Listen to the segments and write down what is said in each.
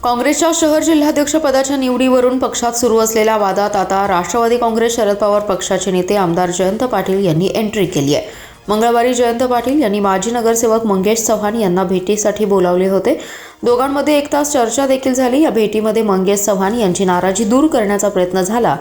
काँग्रेसच्या शहर जिल्हाध्यक्ष पदाच्या निवडीवरून पक्षात सुरू असलेल्या वादात आता राष्ट्रवादी काँग्रेस शरद पवार पक्षाचे नेते आमदार जयंत पाटील यांनी एंट्री केली आहे। मंगळवारी जयंत पाटील यांनी माजी नगरसेवक मंगेश चव्हाण यांना भेटीसाठी बोलावले होते। दोघांमध्ये 1 तास चर्चा देखील झाली। या भेटीमध्ये मंगेश चव्हाण यांची नाराजी दूर करण्याचा प्रयत्न झाला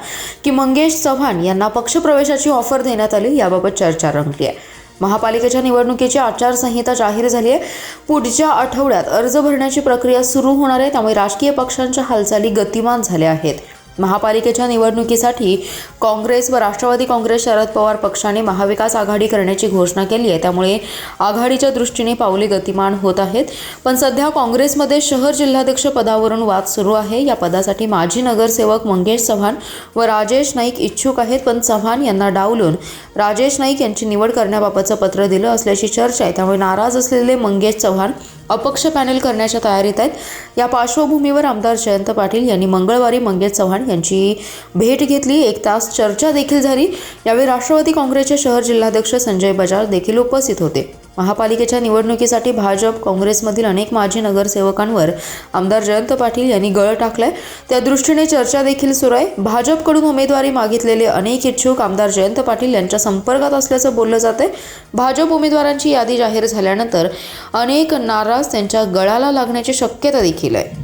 की मंगेश चव्हाण यांना पक्षप्रवेशाची ऑफर देण्यात आली। याबाबत चर्चा रंगली आहे। महापालिकेच्या निवडणुकीची आचारसंहिता जाहीर झाली आहे। पुढच्या आठवड्यात अर्ज भरण्याची प्रक्रिया सुरू होणार आहे, त्यामुळे राजकीय पक्षांच्या हालचाली गतिमान झाल्या आहेत। महापालिकेच्या निवडणुकीसाठी काँग्रेस व राष्ट्रवादी काँग्रेस शरद पवार पक्षाने महाविकास आघाडी करण्याची घोषणा केली आहे, त्यामुळे आघाडीच्या दृष्टीने पावले गतिमान होत आहेत। पण सध्या काँग्रेसमध्ये शहर जिल्हाध्यक्ष पदावरून वाद सुरू आहे। या पदासाठी माजी नगरसेवक मंगेश चव्हाण व राजेश नाईक इच्छुक आहेत, पण चव्हाण यांना डावलून राजेश नाईक यांची निवड करण्याबाबतचं पत्र दिलं असल्याची चर्चा आहे। त्यामुळे नाराज असलेले मंगेश चव्हाण अपक्ष पॅनल करण्याच्या तयारीत आहेत। या पार्श्वभूमीवर आमदार जयंत पाटील यांनी मंगळवारी मंगेश चव्हाण यांची भेट घेतली। 1 तास चर्चा देखील झाली। यावेळी राष्ट्रवादी काँग्रेसचे शहर जिल्हाध्यक्ष संजय बजाज देखील उपस्थित होते। महापालिकेच्या निवडणुकीसाठी भाजप काँग्रेसमधील अनेक माजी नगरसेवकांवर आमदार जयंत पाटील यांनी गळ टाकलाय, त्या दृष्टीने चर्चा देखील सुरू आहे। भाजपकडून उमेदवारी मागितलेले अनेक इच्छुक आमदार जयंत पाटील यांच्या संपर्कात असल्याचं बोललं जाते। भाजप उमेदवारांची यादी जाहीर झाल्यानंतर अनेक नाराज त्यांच्या गळाला लागण्याची शक्यता देखील आहे।